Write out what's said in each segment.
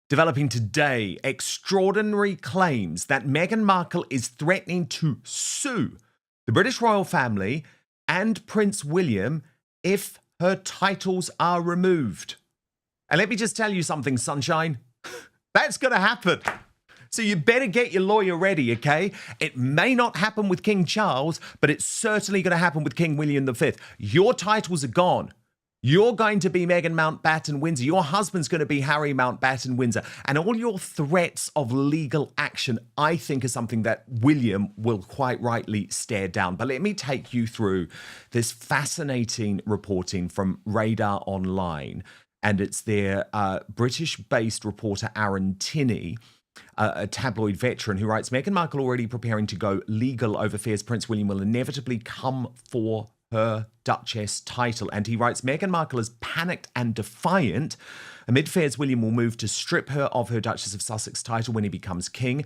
Developing today, extraordinary claims that Meghan Markle is threatening to sue the British royal family and Prince William if her titles are removed. And let me just tell you something, sunshine. That's going to happen. So you better get your lawyer ready, okay? It may not happen with King Charles, but it's certainly going to happen with King William V. Your titles are gone. You're going to be Meghan Mountbatten Windsor. Your husband's going to be Harry Mountbatten Windsor. And all your threats of legal action, I think, is something that William will quite rightly stare down. But let me take you through this fascinating reporting from Radar Online. And it's their British-based reporter, Aaron Tinney, a tabloid veteran, who writes, Meghan Markle already preparing to go legal over fears Prince William will inevitably come for her Duchess title. And he writes, Meghan Markle is panicked and defiant amid fears William will move to strip her of her Duchess of Sussex title when he becomes king.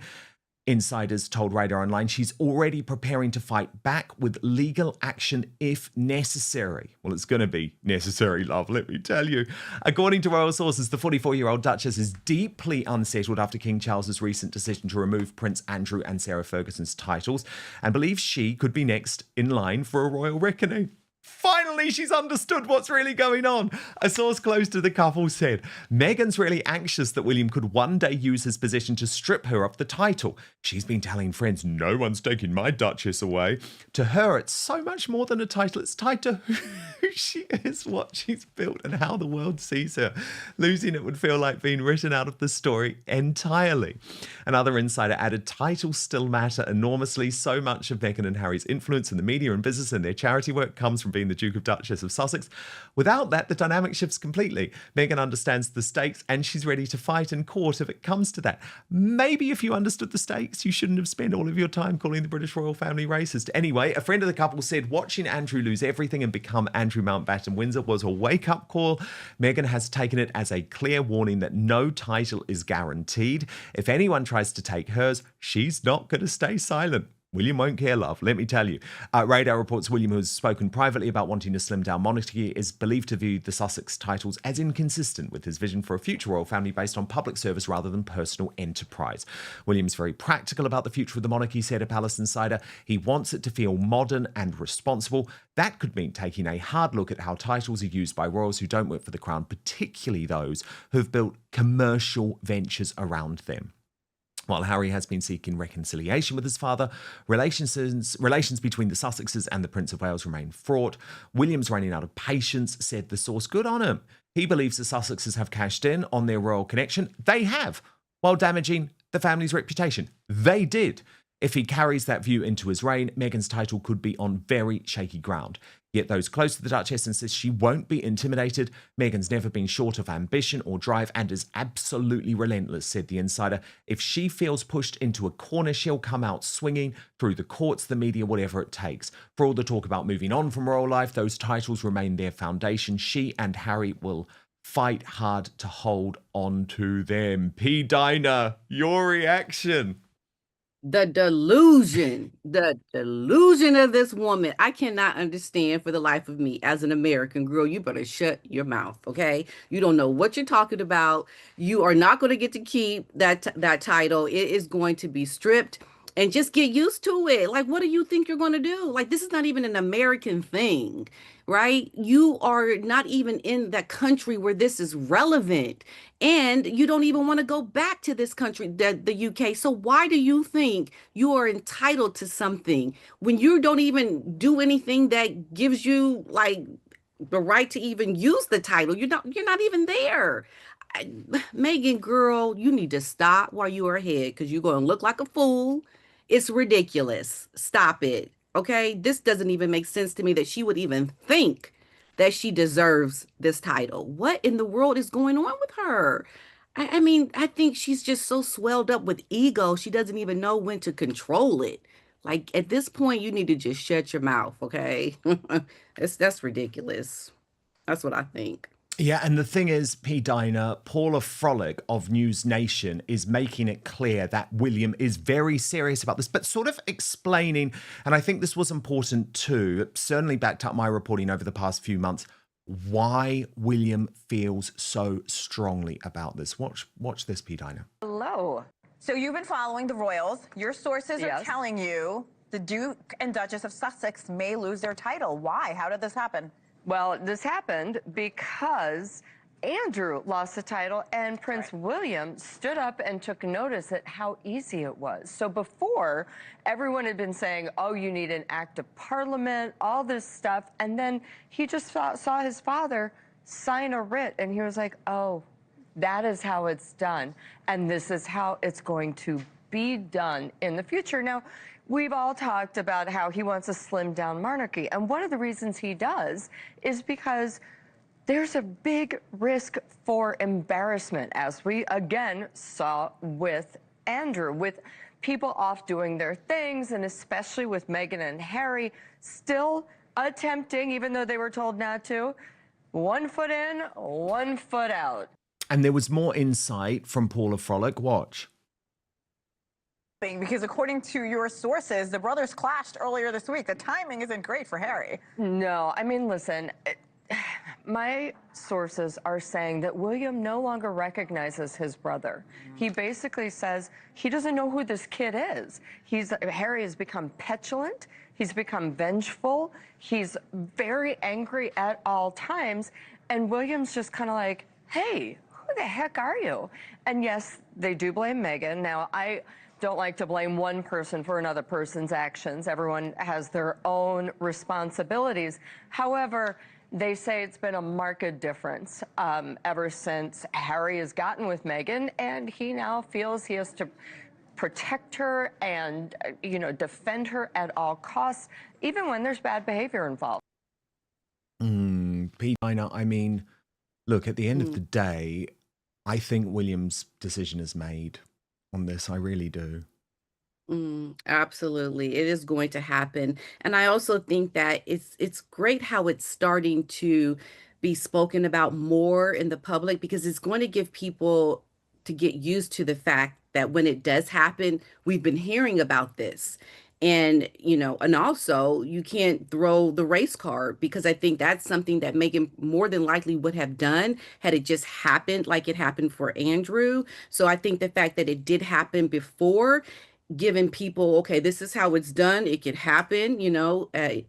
Insiders told Radar Online she's already preparing to fight back with legal action if necessary. Well, it's going to be necessary, love, let me tell you. According to royal sources, the 44-year-old Duchess is deeply unsettled after King Charles's recent decision to remove Prince Andrew and Sarah Ferguson's titles and believes she could be next in line for a royal reckoning. Finally, she's understood what's really going on. A source close to the couple said, Meghan's really anxious that William could one day use his position to strip her of the title. She's been telling friends, no one's taking my Duchess away. To her, it's so much more than a title. It's tied to who she is, what she's built, and how the world sees her. Losing it would feel like being written out of the story entirely. Another insider added, titles still matter enormously. So much of Meghan and Harry's influence in the media and business and their charity work comes from being the Duke of Duchess of Sussex. Without that, the dynamic shifts completely. Meghan understands the stakes and she's ready to fight in court if it comes to that. Maybe if you understood the stakes, you shouldn't have spent all of your time calling the British royal family racist. Anyway, a friend of the couple said watching Andrew lose everything and become Andrew Mountbatten Windsor was a wake-up call. Meghan has taken it as a clear warning that no title is guaranteed. If anyone tries to take hers, she's not going to stay silent. William won't care, love, let me tell you. Radar reports William, who has spoken privately about wanting to slim down monarchy, is believed to view the Sussex titles as inconsistent with his vision for a future royal family based on public service rather than personal enterprise. William's very practical about the future of the monarchy, said a Palace insider. He wants it to feel modern and responsible. That could mean taking a hard look at how titles are used by royals who don't work for the crown, particularly those who've built commercial ventures around them. While Harry has been seeking reconciliation with his father, relations between the Sussexes and the Prince of Wales remain fraught. William's running out of patience, said the source. Good on him. He believes the Sussexes have cashed in on their royal connection. They have, while damaging the family's reputation. They did. If he carries that view into his reign, Meghan's title could be on very shaky ground. Yet those close to the Duchess insist she won't be intimidated. Meghan's never been short of ambition or drive and is absolutely relentless, said the insider. If she feels pushed into a corner, she'll come out swinging through the courts, the media, whatever it takes. For all the talk about moving on from royal life, those titles remain their foundation. She and Harry will fight hard to hold on to them. P. Diner, your reaction? The delusion of this woman, I cannot understand for the life of me. As an American girl, you better shut your mouth, okay? You don't know what you're talking about. You are not going to get to keep that title. It is going to be stripped, and just get used to it. Like, what do you think you're going to do? Like, this is not even an American thing, right? You are not even in that country where this is relevant. And you don't even want to go back to this country, the UK. So why do you think you are entitled to something when you don't even do anything that gives you like the right to even use the title? You're not even there. Meghan, girl, you need to stop while you are ahead, because you're going to look like a fool. It's ridiculous. Stop it. Okay? This doesn't even make sense to me that she would even think that she deserves this title. What in the world is going on with her? I mean, I think she's just so swelled up with ego, she doesn't even know when to control it. Like, at this point, you need to just shut your mouth, okay? That's ridiculous. That's what I think. Yeah, and the thing is, P. Diner, Paula Frolic of News Nation is making it clear that William is very serious about this, but sort of explaining, and I think this was important too, it certainly backed up my reporting over the past few months, why William feels so strongly about this. Watch this, P. Dinah. Hello. So you've been following the royals. Your sources are telling you the Duke and Duchess of Sussex may lose their title. Why? How did this happen? Well, this happened because Andrew lost the title and Prince William stood up and took notice at how easy it was. So before, everyone had been saying, oh, you need an act of parliament, all this stuff. And then he just saw his father sign a writ and he was like, oh, that is how it's done. And this is how it's going to be done in the future. Now, we've all talked about how he wants a slimmed down monarchy. And one of the reasons he does is because there's a big risk for embarrassment, as we again saw with Andrew, with people off doing their things, and especially with Meghan and Harry still attempting, even though they were told not to, 1 foot in, 1 foot out. And there was more insight from Paula Frolic. Watch. Because according to your sources, the brothers clashed earlier this week. The timing isn't great for Harry. No, I mean, listen, my sources are saying that William no longer recognizes his brother. He basically says he doesn't know who this kid is. Harry has become petulant. He's become vengeful. He's very angry at all times. And William's just kind of like, hey, who the heck are you? And yes, they do blame Meghan. Now, I don't like to blame one person for another person's actions. Everyone has their own responsibilities. However, they say it's been a marked difference ever since Harry has gotten with Meghan, and he now feels he has to protect her and, defend her at all costs, even when there's bad behavior involved. P. Dinah, I mean, look, at the end of the day, I think William's decision is made on this. I really do. Absolutely. It is going to happen. And I also think that it's great how it's starting to be spoken about more in the public, because it's going to give people to get used to the fact that when it does happen, we've been hearing about this. And, and also you can't throw the race card, because I think that's something that Meghan more than likely would have done had it just happened like it happened for Andrew. So I think the fact that it did happen before, giving people, okay, this is how it's done. It could happen,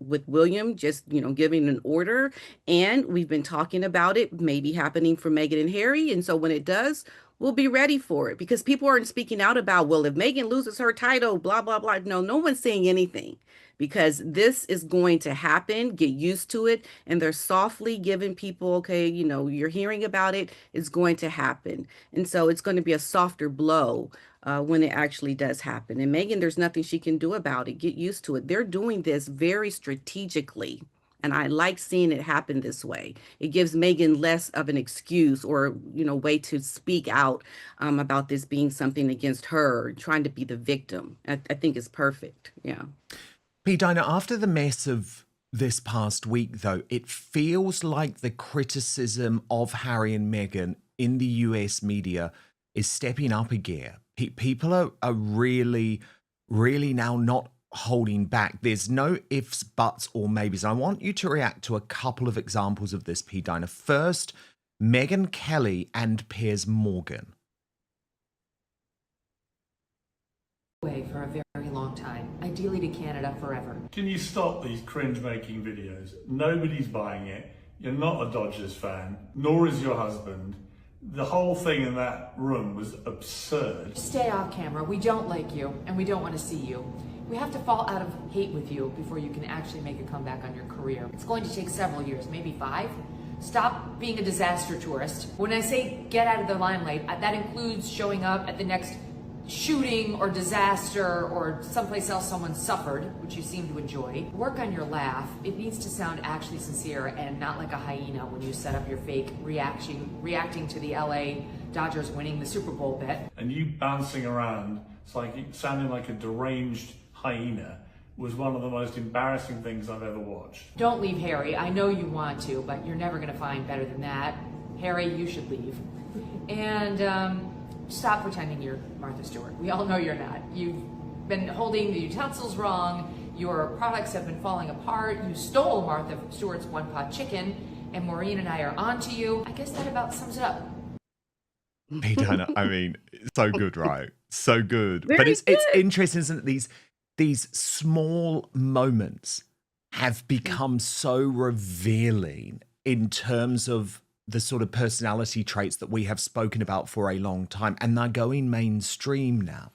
with William just, giving an order. And we've been talking about it maybe happening for Meghan and Harry. And so when it does, we'll be ready for it, because people aren't speaking out about, well, if Meghan loses her title, blah, blah, blah. No one's saying anything, because this is going to happen. Get used to it. And they're softly giving people, okay, you're hearing about it. It's going to happen. And so it's going to be a softer blow when it actually does happen. And Meghan, there's nothing she can do about it. Get used to it. They're doing this very strategically. And I like seeing it happen this way. It gives Meghan less of an excuse or, way to speak out about this being something against her, trying to be the victim. I think it's perfect. Yeah. P. Dinah, after the mess of this past week, though, it feels like the criticism of Harry and Meghan in the US media is stepping up a gear. People are really, really now not holding back. There's no ifs, buts, or maybes. And I want you to react to a couple of examples of this, P. Dinah. First, Megyn Kelly and Piers Morgan. Away for a very long time, ideally to Canada forever. Can you stop these cringe-making videos? Nobody's buying it. You're not a Dodgers fan, nor is your husband. The whole thing in that room was absurd. Stay off camera. We don't like you, and we don't want to see you. We have to fall out of hate with you before you can actually make a comeback on your career. It's going to take several years, maybe 5. Stop being a disaster tourist. When I say get out of the limelight, that includes showing up at the next shooting or disaster or someplace else someone suffered, which you seem to enjoy. Work on your laugh. It needs to sound actually sincere and not like a hyena when you set up your fake reacting to the LA Dodgers winning the Super Bowl bet. And you bouncing around, sounding like a deranged hyena, was one of the most embarrassing things I've ever watched. Don't leave Harry. I know you want to, but you're never going to find better than that. Harry, you should leave. And stop pretending you're Martha Stewart. We all know you're not. You've been holding the utensils wrong. Your products have been falling apart. You stole Martha Stewart's one-pot chicken, and Maureen and I are on to you. I guess that about sums it up. P. Dana, I mean, so good, right? So good. But Very it's good. interesting, isn't it? These small moments have become so revealing in terms of the sort of personality traits that we have spoken about for a long time, and they're going mainstream now.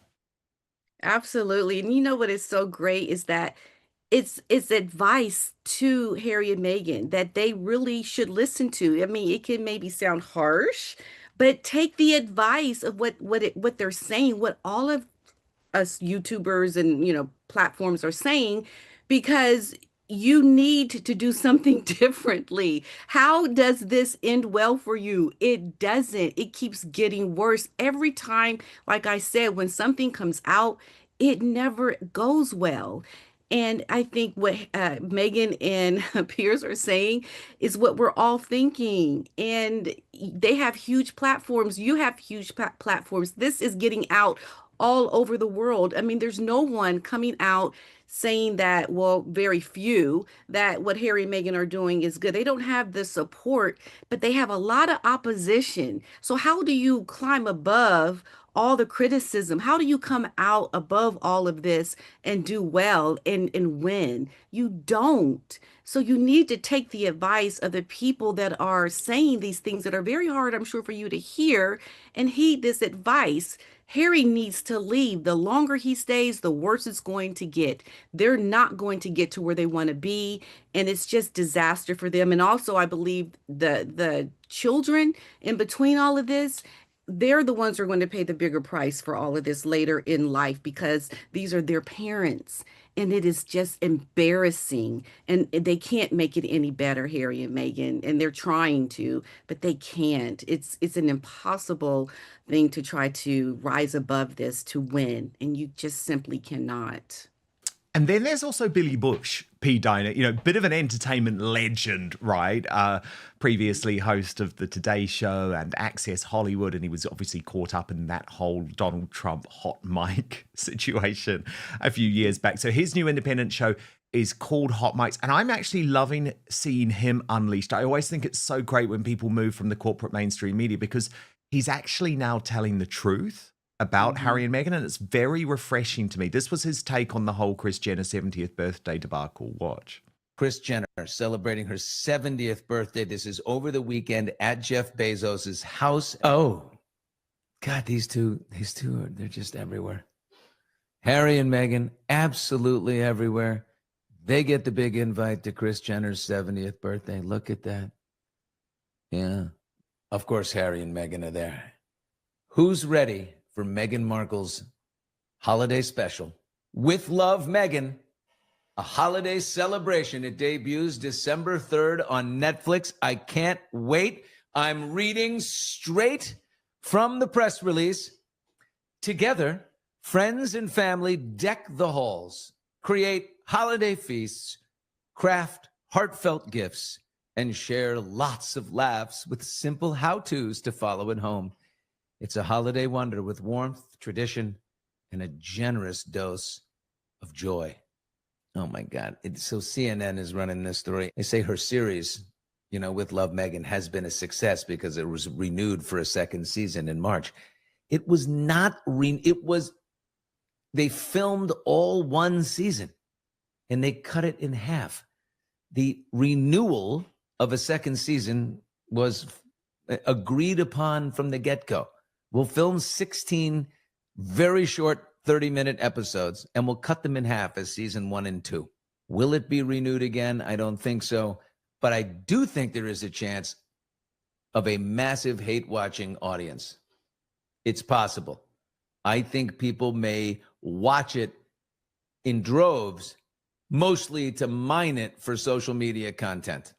Absolutely. And you know what is so great is that it's advice to Harry and Meghan that they really should listen to. I mean, it can maybe sound harsh, but take the advice of what they're saying, what all of us YouTubers and platforms are saying, because you need to do something differently. How does this end well for you? It doesn't. It keeps getting worse every time. Like I said, when something comes out, it never goes well. And I think what Megan and Piers are saying is what we're all thinking. And they have huge platforms. You have huge platforms. This is getting out all over the world. I mean, there's no one coming out saying that, well, very few, that what Harry and Meghan are doing is good. They don't have the support, but they have a lot of opposition. So how do you climb above all the criticism? How do you come out above all of this and do well and win? You don't. So you need to take the advice of the people that are saying these things that are very hard, I'm sure, for you to hear, and heed this advice. Harry needs to leave. The longer he stays, the worse it's going to get. They're not going to get to where they want to be, and it's just disaster for them. And also, I believe the children in between all of this, they're the ones who are going to pay the bigger price for all of this later in life, because these are their parents. And it is just embarrassing. And they can't make it any better, Harry and Meghan. And they're trying to, but they can't. It's an impossible thing to try to rise above this to win. And you just simply cannot. And then there's also Billy Bush, P. Diner, bit of an entertainment legend, right? Previously host of the Today Show and Access Hollywood, and he was obviously caught up in that whole Donald Trump hot mic situation a few years back. So his new independent show is called Hot Mics, and I'm actually loving seeing him unleashed. I always think it's so great when people move from the corporate mainstream media, because he's actually now telling the truth about Harry and Meghan, and it's very refreshing to me. This was his take on the whole Kris Jenner 70th birthday debacle. Watch. Kris Jenner celebrating her 70th birthday. This is over the weekend at Jeff Bezos's house. Oh, God, these two, they're just everywhere. Harry and Meghan, absolutely everywhere. They get the big invite to Kris Jenner's 70th birthday. Look at that. Yeah. Of course, Harry and Meghan are there. Who's ready for Meghan Markle's holiday special? With Love, Meghan, a holiday celebration. It debuts December 3rd on Netflix. I can't wait. I'm reading straight from the press release. Together, friends and family deck the halls, create holiday feasts, craft heartfelt gifts, and share lots of laughs with simple how-tos to follow at home. It's a holiday wonder with warmth, tradition, and a generous dose of joy. Oh, my God. So CNN is running this story. They say her series, With Love, Meghan, has been a success because it was renewed for a second season in March. It was not they filmed all one season, and they cut it in half. The renewal of a second season was agreed upon from the get-go. We'll film 16 very short 30-minute episodes, and we'll cut them in half as season 1 and 2. Will it be renewed again? I don't think so. But I do think there is a chance of a massive hate-watching audience. It's possible. I think people may watch it in droves, mostly to mine it for social media content.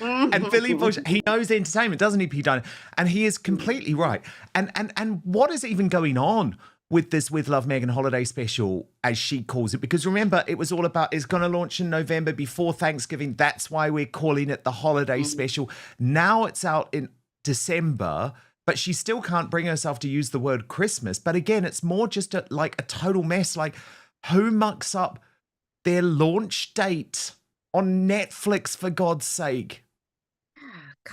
And Billy Bush, he knows entertainment, doesn't he, P. Diner? And he is completely right. And what is even going on with this With Love, Meghan holiday special, as she calls it? Because remember, it was all about, it's going to launch in November before Thanksgiving. That's why we're calling it the holiday special. Now it's out in December, but she still can't bring herself to use the word Christmas. But again, it's more just like a total mess. Like, who mucks up their launch date on Netflix, for God's sake.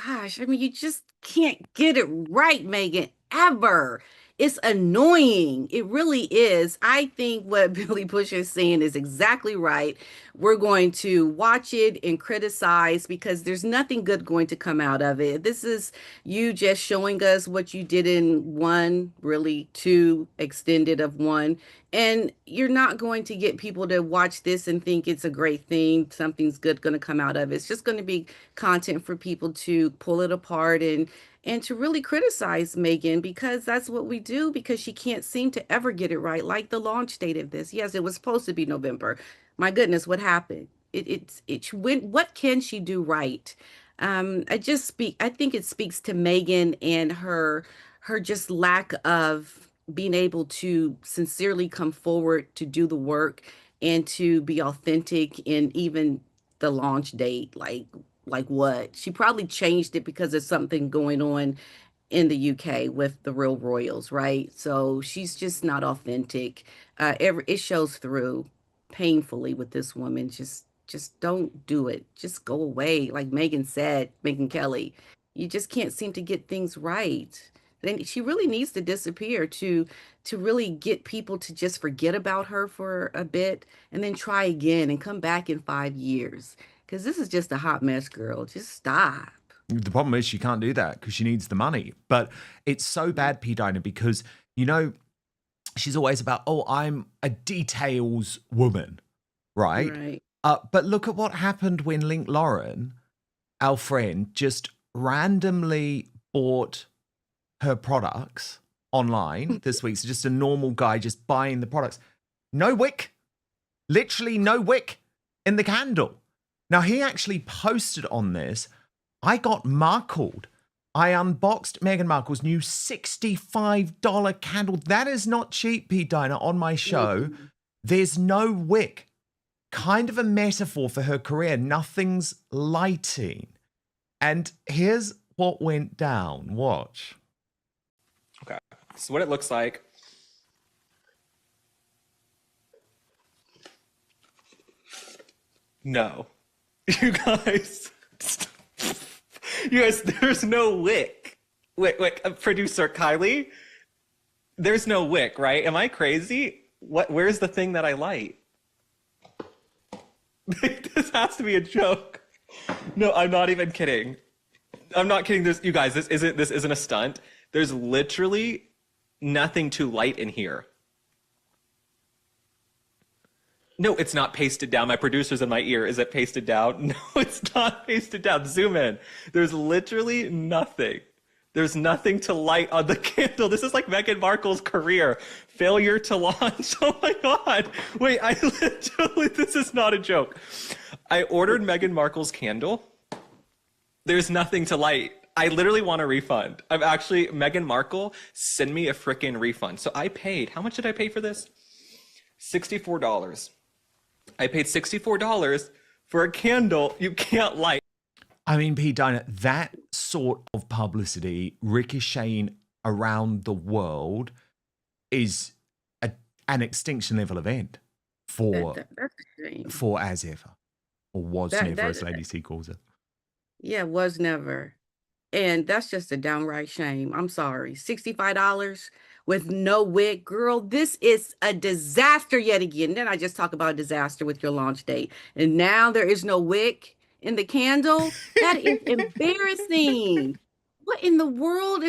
Gosh, I mean, you just can't get it right, Megan, ever. It's annoying. It really is. I think what Billy Bush is saying is exactly right. We're going to watch it and criticize because there's nothing good going to come out of it. This is you just showing us what you did in one, really two, extended of one. And you're not going to get people to watch this and think it's a great thing. Something's good going to come out of it. It's just going to be content for people to pull it apart and to really criticize Meghan because that's what we do because she can't seem to ever get it right. Like the launch date of this. Yes, it was supposed to be November. My goodness, what happened? What can she do right? I think it speaks to Meghan and her just lack of being able to sincerely come forward to do the work and to be authentic in even the launch date. Like what? She probably changed it because of something going on in the UK with the real royals, right? So she's just not authentic. It shows through painfully with this woman. Just don't do it. Just go away. Like Megan said, Megan Kelly, you just can't seem to get things right. Then she really needs to disappear to really get people to just forget about her for a bit and then try again and come back in 5 years. Because this is just a hot mess, girl. Just stop. The problem is she can't do that because she needs the money. But it's so bad, P. Dinah, because, she's always about, oh, I'm a details woman, right? Right. But look at what happened when Link Lauren, our friend, just randomly bought her products online this week. So just a normal guy just buying the products. No wick. Literally no wick in the candle. Now, he actually posted on this, I got Markled. I unboxed Meghan Markle's new $65 candle. That is not cheap, Pete Dinah, on my show. There's no wick. Kind of a metaphor for her career. Nothing's lighting. And here's what went down. Watch. Okay, so what it looks like. No. You guys, there's no wick. Wait, producer Kylie, there's no wick, right? Am I crazy? Where's the thing that I light? This has to be a joke. No, I'm not even kidding. I'm not kidding. You guys, this isn't a stunt. There's literally nothing to light in here. No, it's not pasted down. My producer's in my ear. Is it pasted down? No, it's not pasted down. Zoom in. There's literally nothing. There's nothing to light on the candle. This is like Meghan Markle's career. Failure to launch. Oh my God. Wait, this is not a joke. I ordered Meghan Markle's candle. There's nothing to light. I literally want a refund. Meghan Markle, send me a freaking refund. So I paid, how much did I pay for this? $64. I paid $64 for a candle you can't light. I mean, Pete Dinah, that sort of publicity ricocheting around the world is an extinction level event for as ever, or was never, as Lady C calls it. Yeah, was never. And that's just a downright shame. I'm sorry. $65 with no wig. Girl, this is a disaster yet again. Then I just talk about a disaster with your launch date. And now there is no wig in the candle. That is embarrassing. What in the world?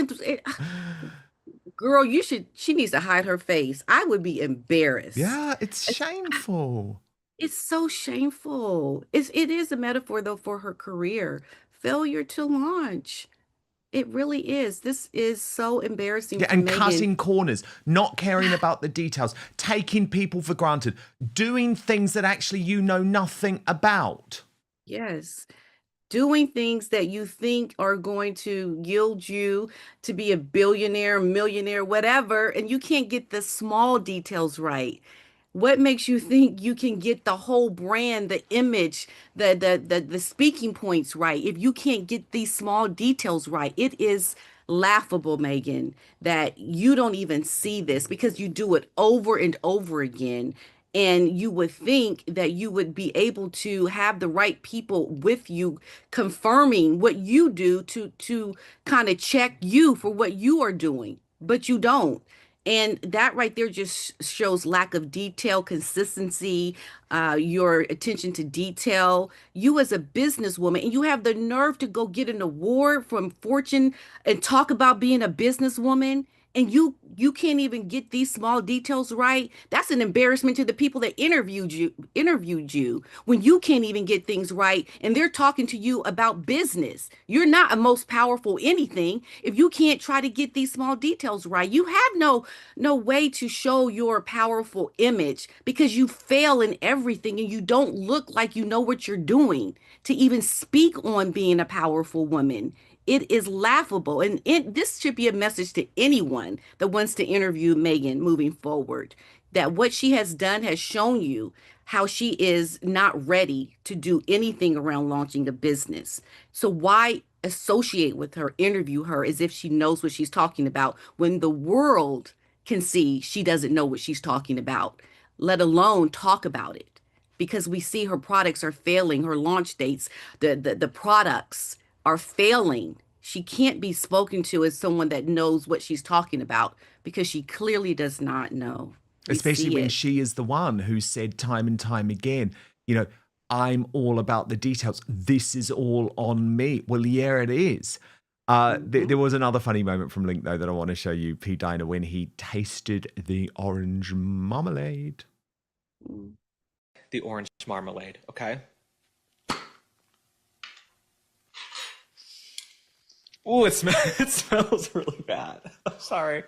Girl, she needs to hide her face. I would be embarrassed. Yeah, it's shameful. It's so shameful. It is a metaphor, though, for her career. Failure to launch. It really is. This is so embarrassing. Yeah, for and Meghan. cutting corners, not caring about the details, taking people for granted, doing things that actually you know nothing about. Yes. Doing things that you think are going to yield you to be a billionaire, millionaire, whatever, and you can't get the small details right. What makes you think you can get the whole brand, the image, the speaking points right if you can't get these small details right? It is laughable, Meghan, that you don't even see this because you do it over and over again. And you would think that you would be able to have the right people with you confirming what you do to kind of check you for what you are doing, but you don't. And that right there just shows lack of detail, consistency, your attention to detail. You as a businesswoman, and you have the nerve to go get an award from Fortune and talk about being a businesswoman, and you can't even get these small details right. That's an embarrassment to the people that interviewed you when you can't even get things right, and they're talking to you about business. You're not a most powerful anything if you can't try to get these small details right. You have no way to show your powerful image because you fail in everything and you don't look like you know what you're doing to even speak on being a powerful woman. It is laughable. And this should be a message to anyone that wants to interview Meghan moving forward, that what she has done has shown you how she is not ready to do anything around launching a business. So why associate with her, interview her as if she knows what she's talking about when the world can see she doesn't know what she's talking about, let alone talk about it? Because we see her products are failing, her launch dates, the products are failing. She can't be spoken to as someone that knows what she's talking about because she clearly does not know. We Especially see when it. she is the one who said time and time again, you know, I'm all about the details. This is all on me. Well, yeah, it is. There was another funny moment from Link, though, that I want to show you, P. Diner, when he tasted the orange marmalade. The orange marmalade, okay? Oh, it smells really bad. I'm sorry.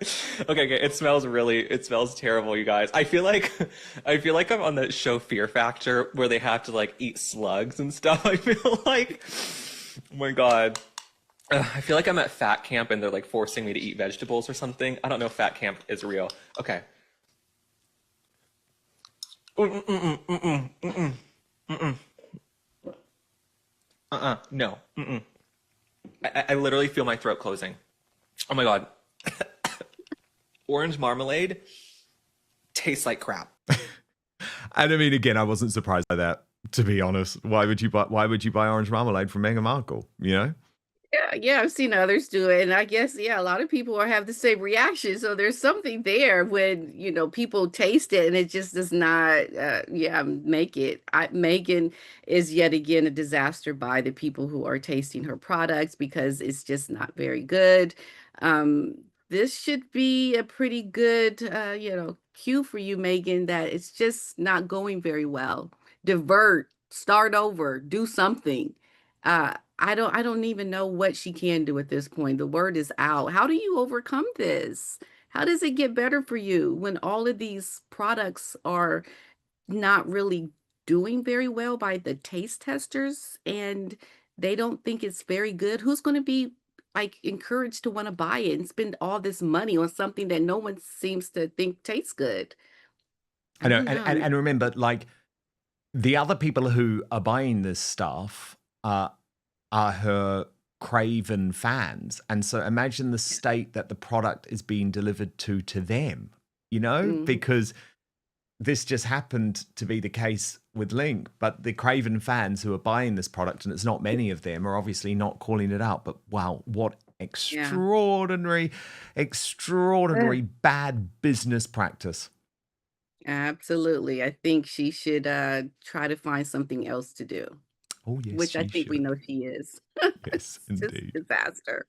Okay, it smells terrible, you guys. I feel like I'm on the show Fear Factor where they have to like eat slugs and stuff. I feel like, oh my God. I feel like I'm at fat camp and they're like forcing me to eat vegetables or something. I don't know if fat camp is real. Okay. No. I literally feel my throat closing. Oh my God. Orange marmalade tastes like crap. And I mean, again, I wasn't surprised by that, to be honest. Why would you buy orange marmalade from Meghan Markle, you know? Yeah, I've seen others do it, and I guess a lot of people have the same reaction. So there's something there when people taste it and it just does not, make it. Megan is yet again a disaster by the people who are tasting her products because it's just not very good. This should be a pretty good, cue for you, Megan, that it's just not going very well. Divert, start over, do something. I don't even know what she can do at this point. The word is out. How do you overcome this? How does it get better for you when all of these products are not really doing very well by the taste testers and they don't think it's very good? Who's going to be like encouraged to want to buy it and spend all this money on something that no one seems to think tastes good? I I know. don't know. And remember, like, the other people who are buying this stuff are her craven fans. And so imagine the state that the product is being delivered to them, Mhm. because this just happened to be the case with Link, but the craven fans who are buying this product, and it's not many of them, are obviously not calling it out. But wow, what Yeah. extraordinary bad business practice. Absolutely. I think she should try to find something else to do, Oh, yes, which I she think we should. know she is. Yes, It's just indeed. disaster.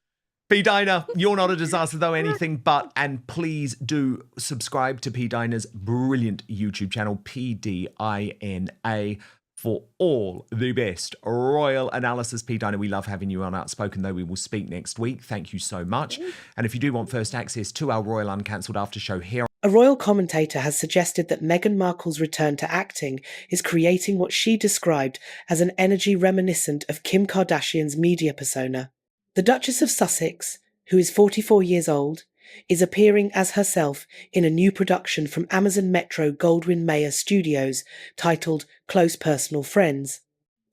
P. Diner, you're not a disaster though anything but, and please do subscribe to P. Diner's brilliant YouTube channel, PDINA, for all the best royal analysis. P. Diner, we love having you on Outspoken, though we will speak next week. Thank you so much. And if you do want first access to our Royal Uncancelled after show here, A royal commentator has suggested that Meghan Markle's return to acting is creating what she described as an energy reminiscent of Kim Kardashian's media persona. The Duchess of Sussex, who is 44 years old, is appearing as herself in a new production from Amazon Metro Goldwyn Mayer Studios titled Close Personal Friends.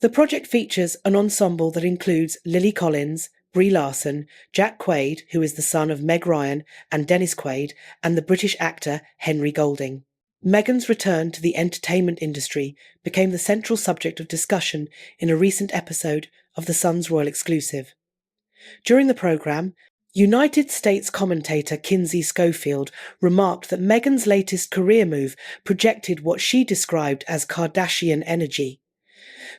The project features an ensemble that includes Lily Collins, Brie Larson, Jack Quaid, who is the son of Meg Ryan and Dennis Quaid, and the British actor Henry Golding. Meghan's return to the entertainment industry became the central subject of discussion in a recent episode of The Sun's Royal Exclusive. During the programme, United States commentator Kinsey Schofield remarked that Meghan's latest career move projected what she described as Kardashian energy.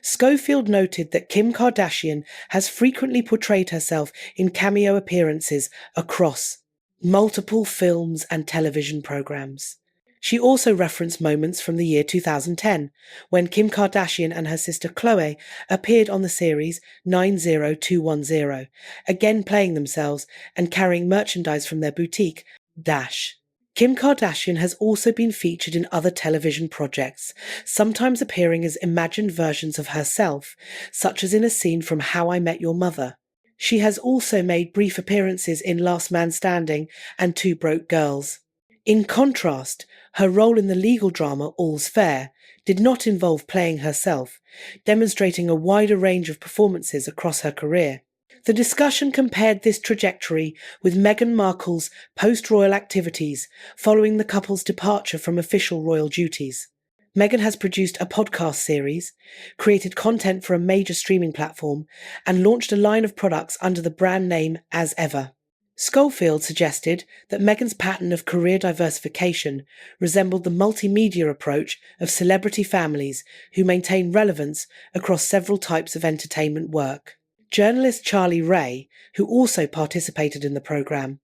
Schofield noted that Kim Kardashian has frequently portrayed herself in cameo appearances across multiple films and television programs. She also referenced moments from the year 2010, when Kim Kardashian and her sister Khloe appeared on the series 90210, again playing themselves and carrying merchandise from their boutique, Dash. Kim Kardashian has also been featured in other television projects, sometimes appearing as imagined versions of herself, such as in a scene from How I Met Your Mother. She has also made brief appearances in Last Man Standing and Two Broke Girls. In contrast, her role in the legal drama All's Fair did not involve playing herself, demonstrating a wider range of performances across her career. The discussion compared this trajectory with Meghan Markle's post-royal activities following the couple's departure from official royal duties. Meghan has produced a podcast series, created content for a major streaming platform, and launched a line of products under the brand name As Ever. Schofield suggested that Meghan's pattern of career diversification resembled the multimedia approach of celebrity families who maintain relevance across several types of entertainment work. Journalist Charlie Ray, who also participated in the programme,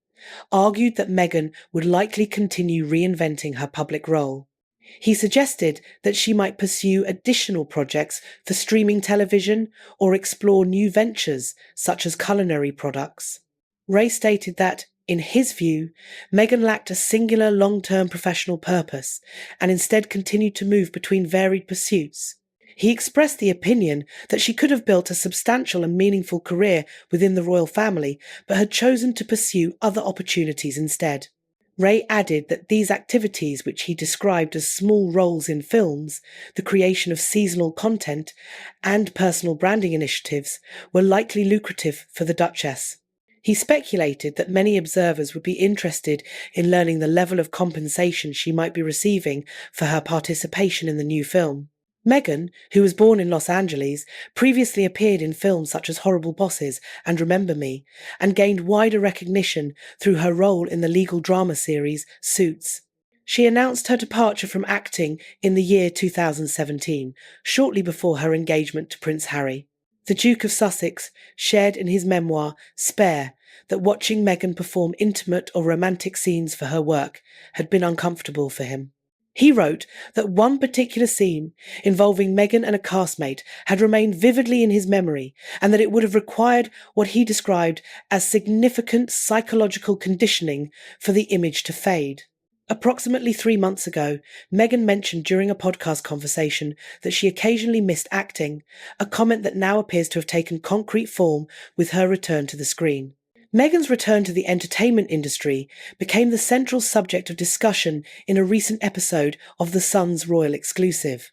argued that Meghan would likely continue reinventing her public role. He suggested that she might pursue additional projects for streaming television or explore new ventures such as culinary products. Ray stated that, in his view, Meghan lacked a singular long-term professional purpose and instead continued to move between varied pursuits. He expressed the opinion that she could have built a substantial and meaningful career within the royal family, but had chosen to pursue other opportunities instead. Ray added that these activities, which he described as small roles in films, the creation of seasonal content, and personal branding initiatives, were likely lucrative for the Duchess. He speculated that many observers would be interested in learning the level of compensation she might be receiving for her participation in the new film. Meghan, who was born in Los Angeles, previously appeared in films such as Horrible Bosses and Remember Me, and gained wider recognition through her role in the legal drama series Suits. She announced her departure from acting in the year 2017, shortly before her engagement to Prince Harry. The Duke of Sussex shared in his memoir, Spare, that watching Meghan perform intimate or romantic scenes for her work had been uncomfortable for him. He wrote that one particular scene involving Meghan and a castmate had remained vividly in his memory, and that it would have required what he described as significant psychological conditioning for the image to fade. Approximately 3 months ago, Meghan mentioned during a podcast conversation that she occasionally missed acting, a comment that now appears to have taken concrete form with her return to the screen. Meghan's return to the entertainment industry became the central subject of discussion in a recent episode of The Sun's Royal Exclusive.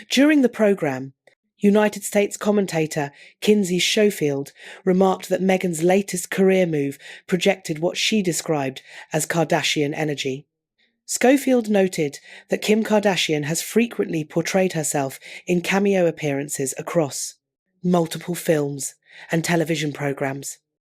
During the programme, United States commentator Kinsey Schofield remarked that Meghan's latest career move projected what she described as Kardashian energy. Schofield noted that Kim Kardashian has frequently portrayed herself in cameo appearances across multiple films and television programs.